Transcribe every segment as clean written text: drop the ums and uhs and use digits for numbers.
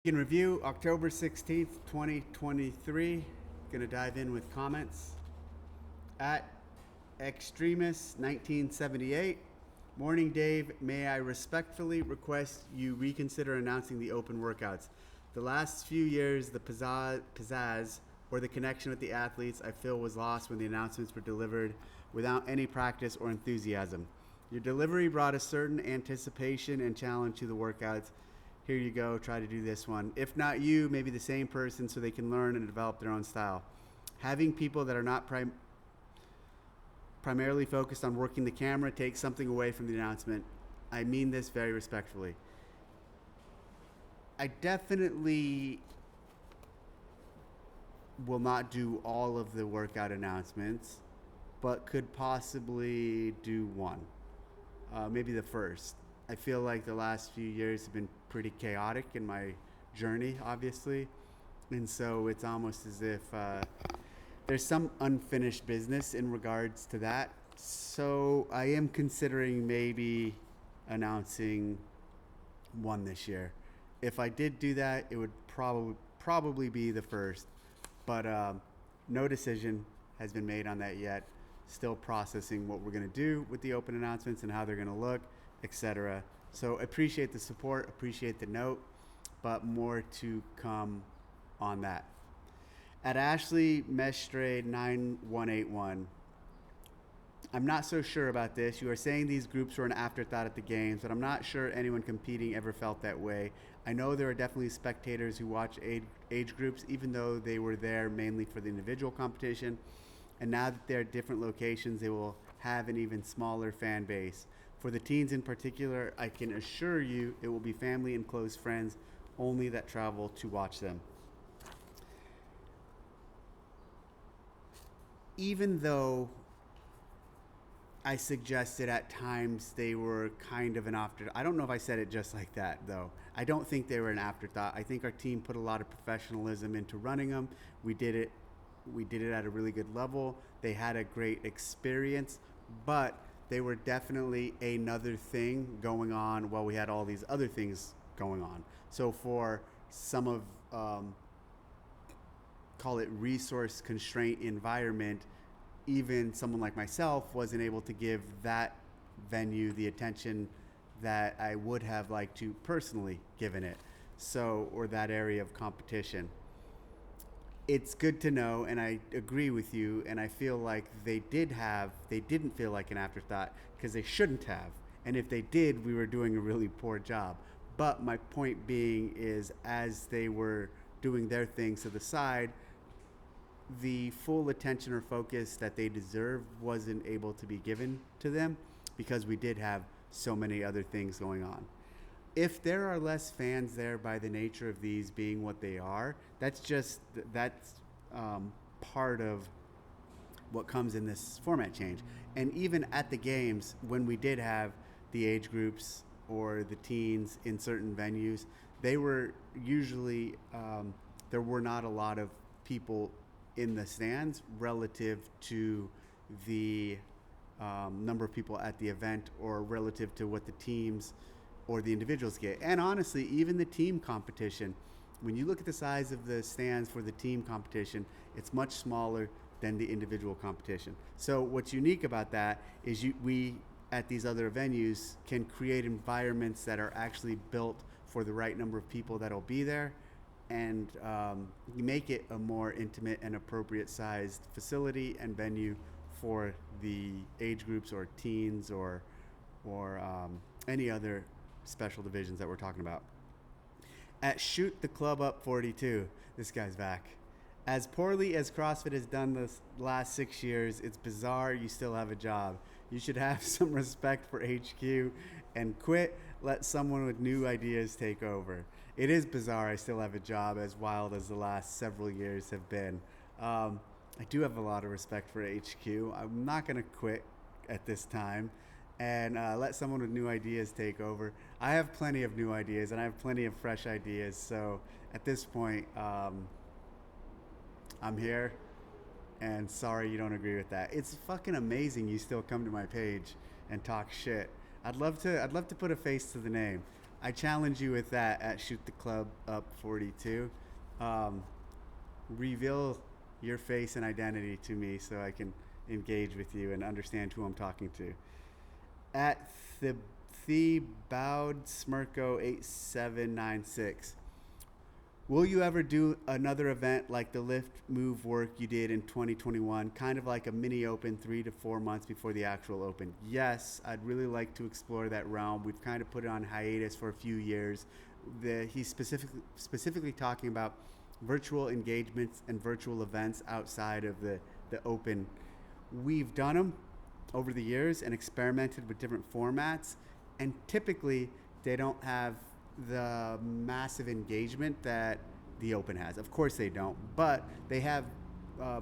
In review, October 16th, 2023. Gonna dive in with comments. At Extremis 1978. Morning, Dave. May I respectfully request you reconsider announcing the open workouts? The last few years, the pizzazz or the connection with the athletes I feel was lost when the announcements were delivered without any practice or enthusiasm. Your delivery brought a certain anticipation and challenge to the workouts. Here you go, try to do this one. If not you, maybe the same person so they can learn and develop their own style. Having people that are not primarily focused on working the camera takes something away from the announcement. I mean this very respectfully. I definitely will not do all of the workout announcements, but could possibly do one. Maybe the first. I feel like the last few years have been pretty chaotic in my journey, obviously. And so it's almost as if there's some unfinished business in regards to that. So I am considering maybe announcing one this year. If I did do that, it would probably be the first. But no decision has been made on that yet. Still processing what we're going to do with the open announcements and how they're going to look, etc. So appreciate the support, appreciate the note, but more to come on that. At Ashley Mestre 9181, I'm not so sure about this. You are saying these groups were an afterthought at the games, but I'm not sure anyone competing ever felt that way. I know there are definitely spectators who watch age groups, even though they were there mainly for the individual competition. And now that they're at different locations, they will have an even smaller fan base. For the teens in particular, I can assure you it will be family and close friends only that travel to watch them. Even though I suggested at times they were kind of an afterthought. I don't know if I said it just like that, though. I don't think they were an afterthought. I think our team put a lot of professionalism into running them. We did it at a really good level. They had a great experience, but they were definitely another thing going on while we had all these other things going on. So for some of, call it resource constraint environment, even someone like myself wasn't able to give that venue the attention that I would have liked to personally given it. So, or that area of competition. It's good to know, and I agree with you, and I feel like they didn't feel like an afterthought because they shouldn't have. And if they did, we were doing a really poor job. But my point being is, as they were doing their things to the side, the full attention or focus that they deserved wasn't able to be given to them because we did have so many other things going on. If there are less fans there by the nature of these being what they are, that's part of what comes in this format change. And even at the games, when we did have the age groups or the teens in certain venues, they were usually there were not a lot of people in the stands relative to the number of people at the event or relative to what the teams or the individuals get. And honestly, even the team competition, when you look at the size of the stands for the team competition, it's much smaller than the individual competition. So what's unique about that is we at these other venues can create environments that are actually built for the right number of people that'll be there, and make it a more intimate and appropriate sized facility and venue for the age groups or teens or any other special divisions that we're talking about. At Shoot the Club Up 42, this guy's back. As poorly as CrossFit has done this last 6 years, it's bizarre you still have a job. You should have some respect for HQ and quit, let someone with new ideas take over. It is bizarre I still have a job, as wild as the last several years have been. I do have a lot of respect for HQ. I'm not going to quit at this time and let someone with new ideas take over. I have plenty of new ideas and I have plenty of fresh ideas. So at this point, I'm here, and sorry you don't agree with that. It's fucking amazing you still come to my page and talk shit. I'd love to put a face to the name, I challenge you with that at Shoot the Club Up 42. Um, Reveal your face and identity to me so I can engage with you and understand who I'm talking to. At the Bowed Smirko 8796. Will you ever do another event like the lift move work you did in 2021, kind of like a mini open 3 to 4 months before the actual open? Yes, I'd really like to explore that realm. We've kind of put it on hiatus for a few years. He's specifically talking about virtual engagements and virtual events outside of the open. We've done them over the years and experimented with different formats, and typically they don't have the massive engagement that the open has. Of course they don't, but they have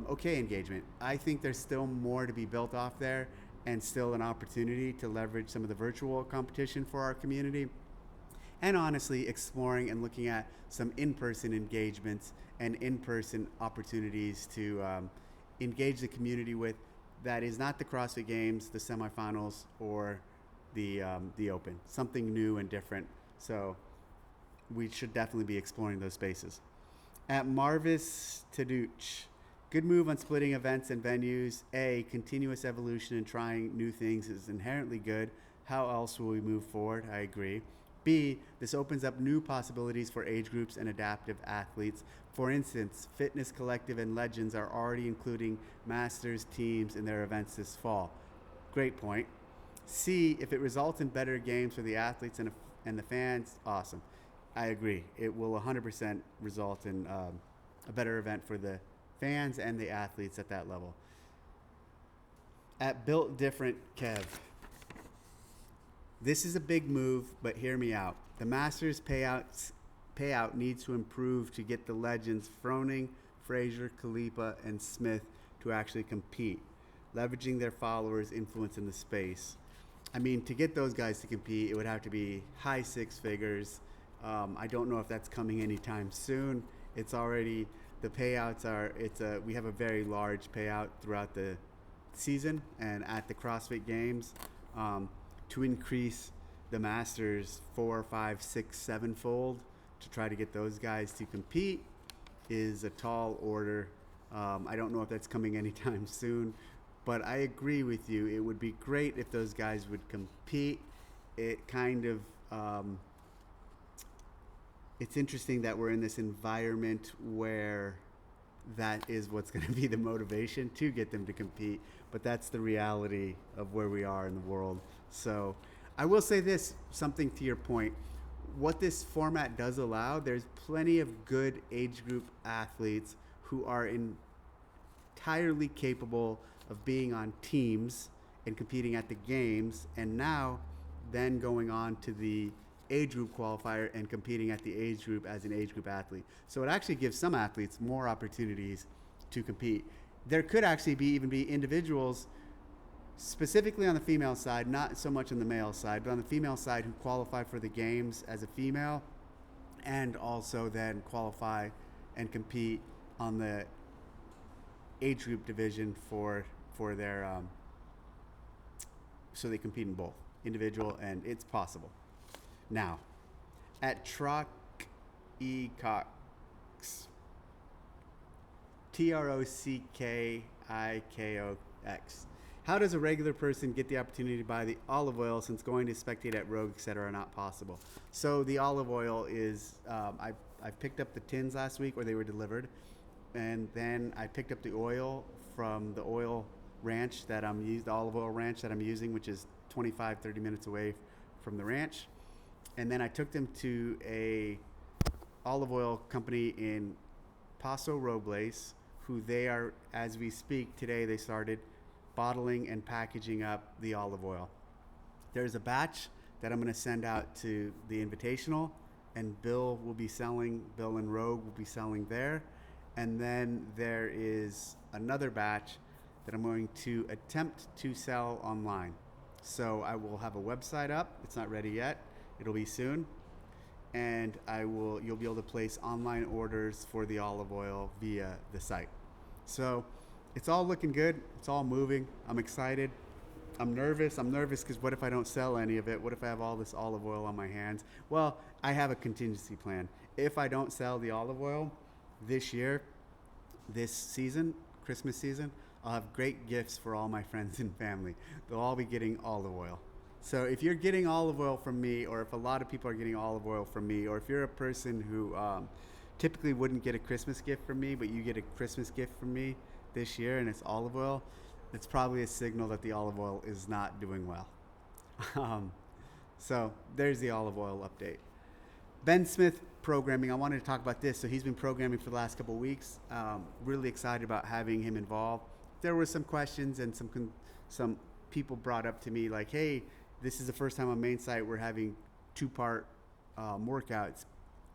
okay engagement. I think there's still more to be built off there and still an opportunity to leverage some of the virtual competition for our community, and honestly exploring and looking at some in-person engagements and in-person opportunities to engage the community with that is not the CrossFit Games, the semifinals, or the open. Something new and different. So we should definitely be exploring those spaces. At Marvis Taduch, good move on splitting events and venues. A, continuous evolution and trying new things is inherently good. How else will we move forward? I agree. B, this opens up new possibilities for age groups and adaptive athletes. For instance, Fitness Collective and Legends are already including masters teams in their events this fall. Great point. C, if it results in better games for the athletes and the fans, awesome. I agree. It will 100% result in a better event for the fans and the athletes at that level. At Built Different, Kev. This is a big move, but hear me out. The Masters payout needs to improve to get the legends Froning, Frazier, Khalipa, and Smith to actually compete, leveraging their followers' influence in the space. I mean, to get those guys to compete, it would have to be high six figures. I don't know if that's coming anytime soon. It's already, the payouts are, we have a very large payout throughout the season and at the CrossFit Games. To increase the Masters 4, 5, 6, 7-fold to try to get those guys to compete is a tall order. I don't know if that's coming anytime soon, but I agree with you. It would be great if those guys would compete. It kind of, it's interesting that we're in this environment where that is what's going to be the motivation to get them to compete, but that's the reality of where we are in the world. So I will say this, something to your point, what this format does allow, there's plenty of good age group athletes who are entirely capable of being on teams and competing at the games, and now then going on to the age group qualifier and competing at the age group as an age group athlete. So it actually gives some athletes more opportunities to compete. There could actually even be individuals specifically on the female side, not so much on the male side, but on the female side who qualify for the games as a female and also then qualify and compete on the age group division for their so they compete in both individual, and it's possible. Now, at Trock E. Cox, TROCKIKOX. How does a regular person get the opportunity to buy the olive oil since going to spectate at Rogue, etc. are not possible? So the olive oil is, I picked up the tins last week, or they were delivered, and then I picked up the oil from the oil ranch that the olive oil ranch that I'm using, which is 25-30 minutes away from the ranch. And then I took them to a olive oil company in Paso Robles, who they are, as we speak today, they started bottling and packaging up the olive oil. There's a batch that I'm going to send out to the Invitational, and Bill and Rogue will be selling there. And then there is another batch that I'm going to attempt to sell online. So I will have a website up. It's not ready yet. It'll be soon. And you'll be able to place online orders for the olive oil via the site. So it's all looking good. It's all moving. I'm excited. I'm nervous. I'm nervous because what if I don't sell any of it? What if I have all this olive oil on my hands? Well, I have a contingency plan. If I don't sell the olive oil this year, this season, Christmas season, I'll have great gifts for all my friends and family. They'll all be getting olive oil. So if you're getting olive oil from me, or if a lot of people are getting olive oil from me, or if you're a person who typically wouldn't get a Christmas gift from me, but you get a Christmas gift from me this year and it's olive oil, it's probably a signal that the olive oil is not doing well. Um, so there's the olive oil update. Ben Smith programming, I wanted to talk about this. So he's been programming for the last couple of weeks. Really excited about having him involved. There were some questions and some people brought up to me like, hey, this is the first time on mainsite we're having two-part workouts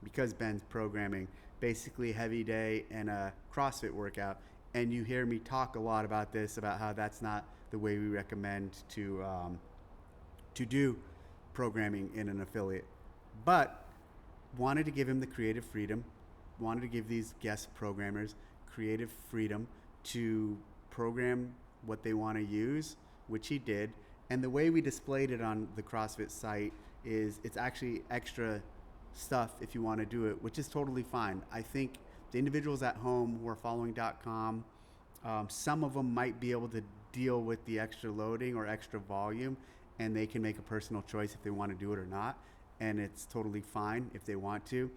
because Ben's programming, basically heavy day and a CrossFit workout. And you hear me talk a lot about this, about how that's not the way we recommend to do programming in an affiliate. But wanted to give him the creative freedom, wanted to give these guest programmers creative freedom to program what they want to use, which he did. And the way we displayed it on the CrossFit site is it's actually extra stuff if you want to do it, which is totally fine. I think the individuals at home who are following .com, some of them might be able to deal with the extra loading or extra volume, and they can make a personal choice if they want to do it or not. And it's totally fine if they want to.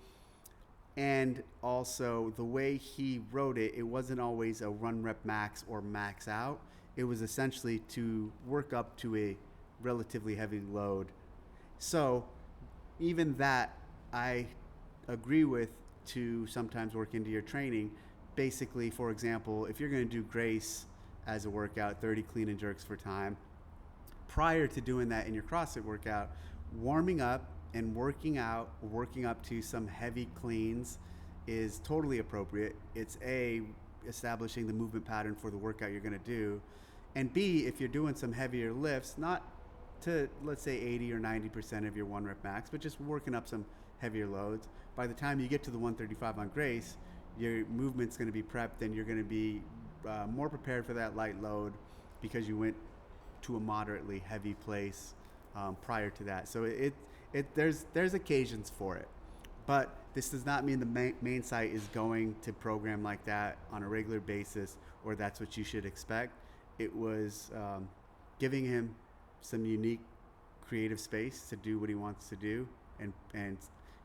And also the way he wrote it, it wasn't always a run rep max or max out. It was essentially to work up to a relatively heavy load. So even that I agree with, to sometimes work into your training. Basically, for example, if you're going to do Grace as a workout, 30 clean and jerks for time, prior to doing that in your CrossFit workout, warming up and working up to some heavy cleans is totally appropriate. It's A, establishing the movement pattern for the workout you're going to do, and B, if you're doing some heavier lifts, not to, let's say, 80 or 90% of your one rep max, but just working up some heavier loads. By the time you get to the 135 on Grace, your movement's going to be prepped and you're going to be more prepared for that light load because you went to a moderately heavy place prior to that. So there's occasions for it, but this does not mean the main site is going to program like that on a regular basis, or that's what you should expect. It was giving him some unique creative space to do what he wants to do and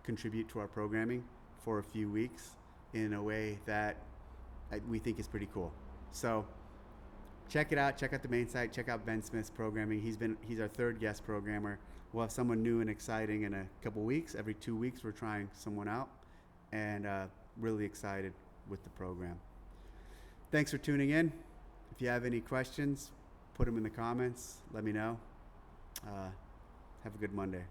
contribute to our programming for a few weeks in a way that we think is pretty cool. So check it out. Check out the main site. Check out Ben Smith's programming. He's our third guest programmer. We'll have someone new and exciting in a couple weeks. Every 2 weeks we're trying someone out, and really excited with the program. Thanks for tuning in. If you have any questions, put them in the comments. Let me know. Have a good Monday.